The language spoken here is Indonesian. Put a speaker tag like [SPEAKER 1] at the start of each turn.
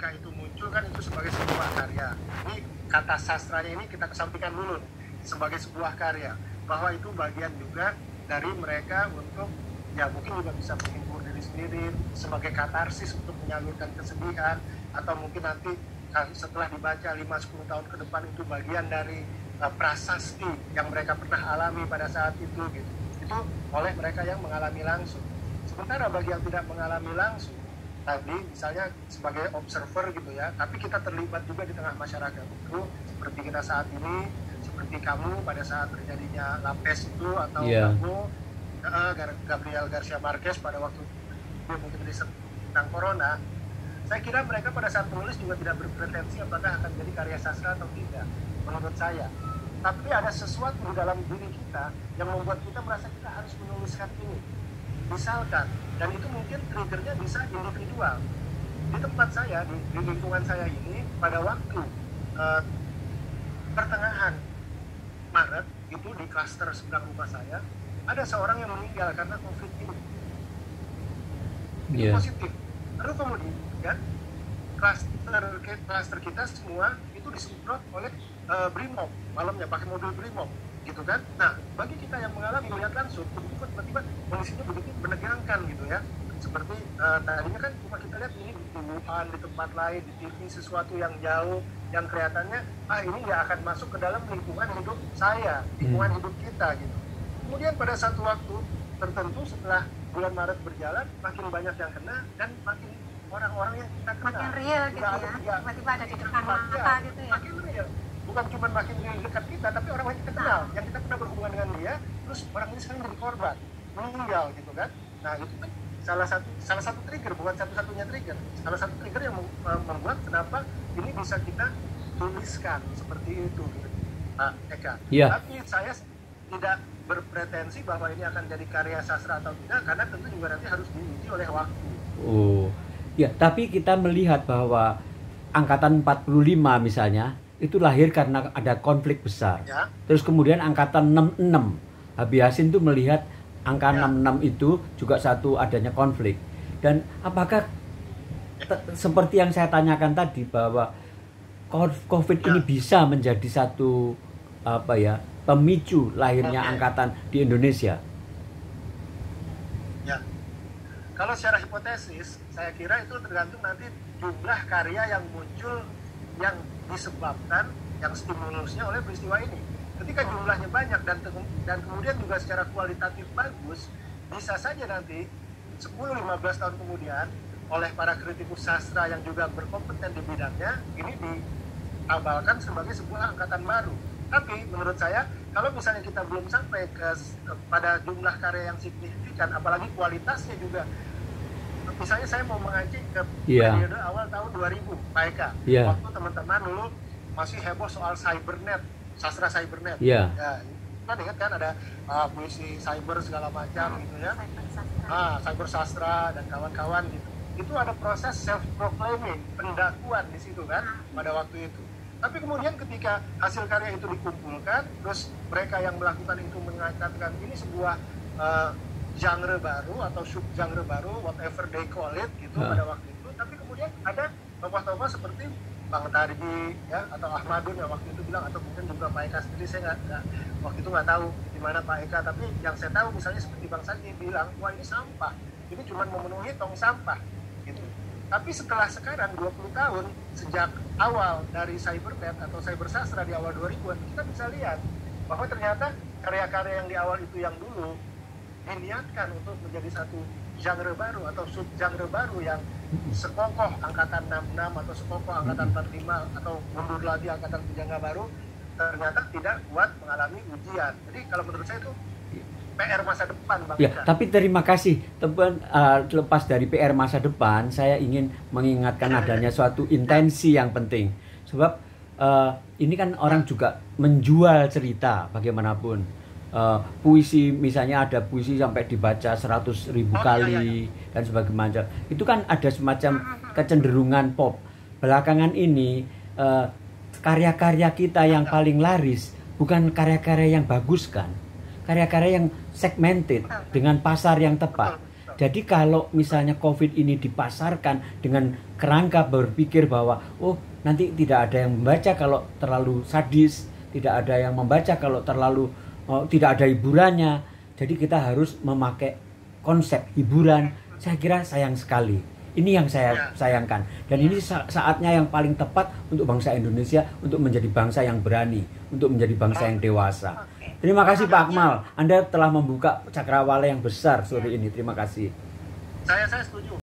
[SPEAKER 1] ketika itu muncul kan itu sebagai sebuah karya. Ini kata sastranya ini kita kesampingkan dulu sebagai sebuah karya, bahwa itu bagian juga dari mereka untuk ya mungkin juga bisa menghibur diri sendiri sebagai katarsis untuk menyalurkan kesedihan, atau mungkin nanti setelah dibaca 5-10 tahun ke depan itu bagian dari prasasti yang mereka pernah alami pada saat itu gitu. Itu oleh mereka yang mengalami langsung. Sementara bagi yang tidak mengalami langsung, tadi misalnya sebagai observer gitu ya, tapi kita terlibat juga di tengah masyarakat itu, seperti kita saat ini, seperti kamu pada saat terjadinya Lapes itu, atau kamu Gabriel Garcia Marquez pada waktu dia mungkin riset tentang corona. Saya kira mereka pada saat menulis juga tidak berpretensi apakah akan jadi karya sastra atau tidak, menurut saya. Tapi ada sesuatu di dalam diri kita yang membuat kita merasa kita harus menuliskan ini. Misalkan, dan itu mungkin triggernya bisa individual. Di tempat saya, di lingkungan saya ini, pada waktu pertengahan Maret, itu di klaster seberang rumah saya, ada seorang yang meninggal karena COVID ini. Itu positif. Lalu kemudian, klaster kita semua itu disemprot oleh Brimob, malamnya pakai mobil Brimob, gitu kan. Nah, bagi kita yang mengalami melihat langsung, tiba-tiba kondisinya begitu menegangkan gitu ya. Seperti tadinya kan cuma kita lihat ini di Wuhan, di tempat lain, di TV, sesuatu yang jauh, yang kelihatannya ini nggak akan masuk ke dalam lingkungan hidup saya, lingkungan hidup kita gitu. Kemudian pada satu waktu tertentu setelah bulan Maret berjalan, makin banyak yang kena dan makin orang-orang yang kita kenal
[SPEAKER 2] makin real gitu ya, tiba-tiba ada di depan mata gitu ya.
[SPEAKER 1] Makin real, bukan cuma makin real dekat kita, tapi orang yang kita kenal, yang kita pernah berhubungan dengan dia, terus orang ini sekarang jadi korban, meninggal gitu kan. Nah itu kan salah satu trigger, bukan satu-satunya trigger, salah satu trigger yang membuat kenapa ini bisa kita tuliskan seperti itu gitu. Pak Eka. Tapi saya tidak berpretensi bahwa ini akan jadi karya sastra atau tidak, karena tentu juga nanti harus diuji oleh waktu.
[SPEAKER 3] Ya, tapi kita melihat bahwa angkatan 45 misalnya itu lahir karena ada konflik besar. Ya. Terus kemudian angkatan 66, Habib Yasin itu melihat angka 66 itu juga satu adanya konflik. Dan apakah seperti yang saya tanyakan tadi bahwa COVID ini bisa menjadi satu pemicu lahirnya angkatan di Indonesia?
[SPEAKER 1] Ya. Kalau secara hipotesis, saya kira itu tergantung nanti jumlah karya yang muncul yang disebabkan, yang stimulusnya oleh peristiwa ini. Ketika jumlahnya banyak dan kemudian juga secara kualitatif bagus, bisa saja nanti 10-15 tahun kemudian oleh para kritikus sastra yang juga berkompeten di bidangnya, ini diabalkan sebagai sebuah angkatan baru. Tapi menurut saya, kalau misalnya kita belum sampai pada jumlah karya yang signifikan, apalagi kualitasnya juga, misalnya saya mau mengaji ke periode awal tahun 2000, Pak Eka, waktu teman-teman dulu masih heboh soal cybernet, sastra cybernet. Ya, kan ingat kan ada puisi cyber segala macam gitu ya, cyber sastra dan kawan-kawan gitu. Itu ada proses self-proclaiming, pendakuan di situ kan pada waktu itu. Tapi kemudian ketika hasil karya itu dikumpulkan, terus mereka yang melakukan itu mengatakan ini sebuah genre baru atau sub-genre baru, whatever they call it gitu pada waktu itu. Tapi kemudian ada tokoh-tokoh seperti Bang Tarji ya, atau Ahmadun yang waktu itu bilang, atau mungkin juga Pak Eka sendiri, saya nggak waktu itu nggak tahu di mana Pak Eka, tapi yang saya tahu misalnya seperti Bang Sandi bilang, wah ini sampah, ini cuma memenuhi tong sampah gitu. Tapi setelah sekarang 20 tahun sejak awal dari cybernet atau cyber sastra di awal 2000-an, kita bisa lihat bahwa ternyata karya-karya yang di awal itu yang dulu diniatkan untuk menjadi satu genre baru atau sub-genre baru yang sekokoh angkatan 66 atau sekokoh angkatan 45 atau mundur lagi angkatan penjangga baru, ternyata tidak kuat mengalami ujian. Jadi kalau menurut saya itu PR masa depan, Bang.
[SPEAKER 3] Ya, tapi terima kasih teman. Lepas dari PR masa depan, saya ingin mengingatkan adanya suatu intensi yang penting. Sebab ini kan orang juga menjual cerita bagaimanapun. Puisi misalnya ada puisi sampai dibaca 100.000 kali dan sebagainya. Itu kan ada semacam kecenderungan pop. Belakangan ini karya-karya kita yang paling laris bukan karya-karya yang bagus kan. Karya-karya yang segmented dengan pasar yang tepat. Jadi kalau misalnya COVID ini dipasarkan dengan kerangka berpikir bahwa oh nanti tidak ada yang membaca kalau terlalu sadis, tidak ada yang membaca kalau terlalu tidak ada hiburannya. Jadi kita harus memakai konsep hiburan. Saya kira sayang sekali. Ini yang saya sayangkan. Dan ini saatnya yang paling tepat untuk bangsa Indonesia untuk menjadi bangsa yang berani, untuk menjadi bangsa yang dewasa. Terima kasih Pak Akmal. Anda telah membuka cakrawala yang besar sore ini. Terima kasih.
[SPEAKER 1] Saya setuju.